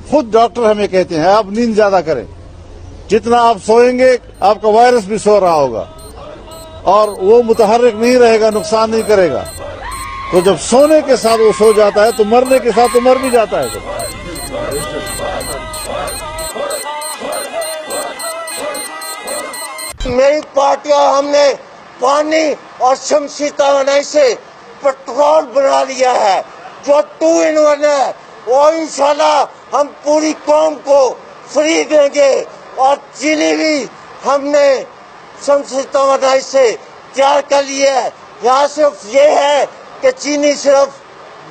خود ڈاکٹر ہمیں کہتے ہیں آپ نیند زیادہ کریں، جتنا آپ سوئیں گے آپ کا وائرس بھی سو رہا ہوگا اور وہ متحرک نہیں رہے گا، نقصان نہیں کرے گا. تو جب سونے کے ساتھ وہ سو جاتا ہے تو مرنے کے ساتھ تو مر بھی جاتا ہے. میری پارٹیاں ہم نے پانی اور شمسی توانائی سے پیٹرول بنا لیا ہے جو 2 in 1 ہے، اور انشاءاللہ ہم پوری قوم کو فری دیں گے. اور چینی بھی ہم نے شمسی توانائی سے تیار کر لی ہے. یہاں صرف یہ ہے کہ چینی صرف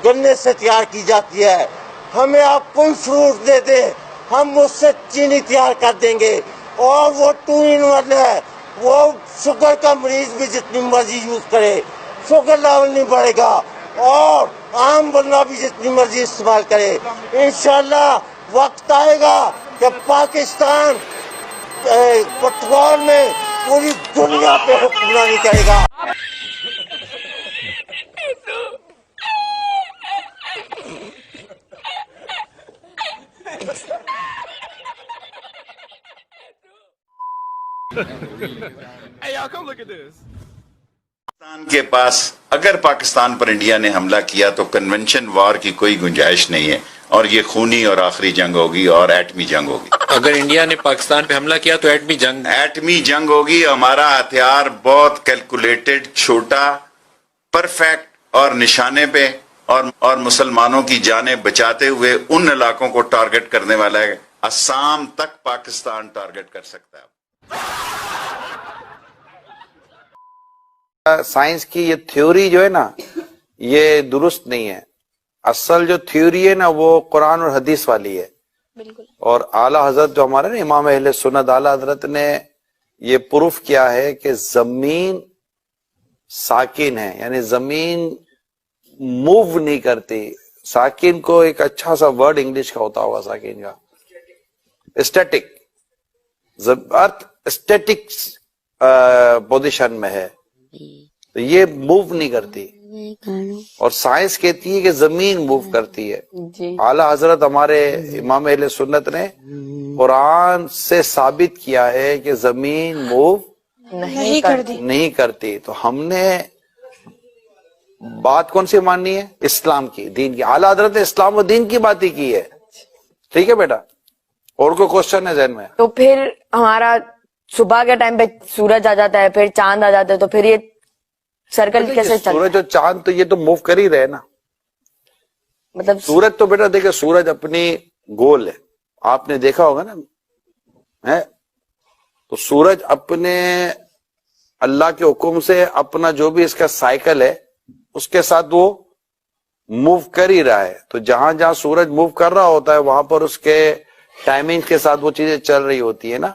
گنے سے تیار کی جاتی ہے. ہمیں آپ کوئی فروٹ دے دیں ہم اس سے چینی تیار کر دیں گے. اور وہ 2 in 1 ہے، وہ شوگر کا مریض بھی جتنی مرضی یوز کرے شوگر لیول نہیں بڑھے گا، اور عام بندہ بھی جتنی مرضی استعمال کرے. انشاءاللہ وقت آئے گا کہ پاکستان پیٹرول میں پوری دنیا پہ حکمرانی کرے گا. Hey, y'all, come look at this. Pakistan کے پاس اگر پاکستان پر انڈیا نے حملہ کیا تو کنونشن وار کی کوئی گنجائش نہیں ہے، اور یہ خونی اور آخری جنگ ہوگی اور ایٹمی جنگ ہوگی. اگر انڈیا نے پاکستان پہ حملہ کیا تو ایٹمی جنگ ہوگی. ہمارا ہتھیار بہت کیلکولیٹڈ، چھوٹا، پرفیکٹ اور نشانے پہ اور مسلمانوں کی جانیں بچاتے ہوئے ان علاقوں کو ٹارگٹ کرنے والا ہے. اسام تک پاکستان ٹارگٹ کر سکتا ہے. سائنس کی یہ تھیوری جو ہے نا یہ درست نہیں ہے. اصل جو تھیوری ہے نا وہ قرآن اور حدیث والی ہے. بالکل. اور اعلیٰ حضرت جو ہمارے نا امام اہل سنت اعلیٰ حضرت نے یہ پروف کیا ہے کہ زمین ساکن ہے، یعنی زمین موو نہیں کرتی. ساکن کو ایک اچھا سا ورڈ انگلش کا ہوتا ہوگا ساکن کا، اسٹیٹک. ارتھ اسٹیٹک پوزیشن میں ہے تو یہ موو نہیں کرتی. اور سائنس کہتی ہے کہ زمین موو کرتی ہے. اعلیٰ حضرت ہمارے امام اہل سنت نے قرآن سے ثابت کیا ہے کہ زمین موو نہیں کرتی. تو ہم نے بات کون سی ماننی ہے؟ اسلام کی، دین کی. اعلیٰ حضرت نے اسلام و دین کی بات ہی کی ہے. ٹھیک ہے بیٹا، اور کوئی کوشچن ہے ذہن میں؟ تو پھر ہمارا صبح کے ٹائم پہ سورج آ جاتا ہے، پھر چاند آ جاتا ہے، تو پھر یہ سرکل کیسے چلتا ہے؟ سورج اور چاند تو یہ تو موو کر ہی رہے نا. مطلب سورج تو بیٹا دیکھیں سورج اپنی گول ہے، آپ نے دیکھا ہوگا نا ہے. تو سورج اپنے اللہ کے حکم سے اپنا جو بھی اس کا سائیکل ہے اس کے ساتھ وہ موو کر ہی رہا ہے. تو جہاں جہاں سورج موو کر رہا ہوتا ہے وہاں پر اس کے ٹائمنگ کے ساتھ وہ چیزیں چل رہی ہوتی ہے نا.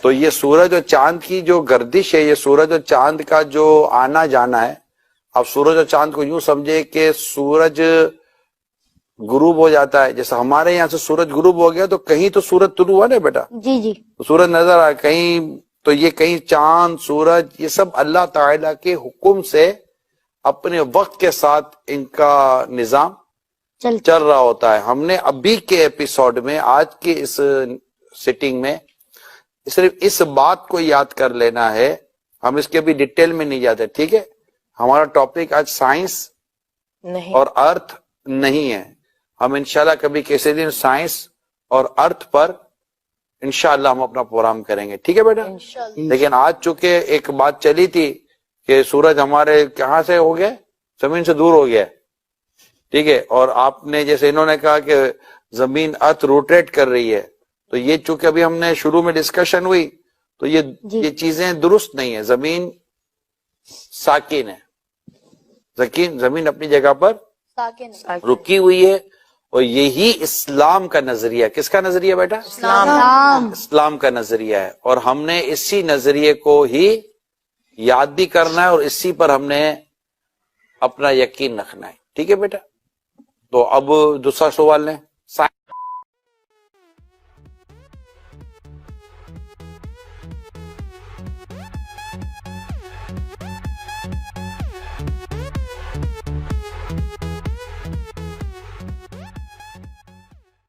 تو یہ سورج اور چاند کی جو گردش ہے، یہ سورج اور چاند کا جو آنا جانا ہے. اب سورج اور چاند کو یوں سمجھے کہ سورج غروب ہو جاتا ہے، جیسے ہمارے یہاں سے سورج غروب ہو گیا تو کہیں تو سورج طلوع ہوا نا بیٹا، جی سورج نظر آئے کہیں. تو یہ کہیں چاند سورج یہ سب اللہ تعالیٰ کے حکم سے اپنے وقت کے ساتھ ان کا نظام چل رہا ہوتا ہے. ہم نے ابھی کے ایپیسوڈ میں آج کے اس سیٹنگ میں صرف اس بات کو یاد کر لینا ہے، ہم اس کے بھی ڈیٹیل میں نہیں جاتے. ٹھیک ہے، ہمارا ٹاپک آج سائنس اور ارتھ نہیں ہے. ہم انشاءاللہ کبھی کسی دن سائنس اور ارتھ پر انشاءاللہ ہم اپنا پروگرام کریں گے. ٹھیک ہے بیٹا. لیکن آج چونکہ ایک بات چلی تھی کہ سورج ہمارے کہاں سے ہو گیا، زمین سے دور ہو گیا. ٹھیک ہے، اور آپ نے جیسے انہوں نے کہا کہ زمین ارتھ روٹیٹ کر رہی ہے، تو یہ چونکہ ابھی ہم نے شروع میں ڈسکشن ہوئی تو یہ چیزیں درست نہیں ہیں. زمین ساکن ہے، زمین اپنی جگہ پر رکی ہوئی ہے. اور یہی اسلام کا نظریہ، کس کا نظریہ بیٹا؟ اسلام کا نظریہ ہے. اور ہم نے اسی نظریے کو ہی یاد بھی کرنا ہے اور اسی پر ہم نے اپنا یقین رکھنا ہے. ٹھیک ہے بیٹا. تو اب دوسرا سوال لیں.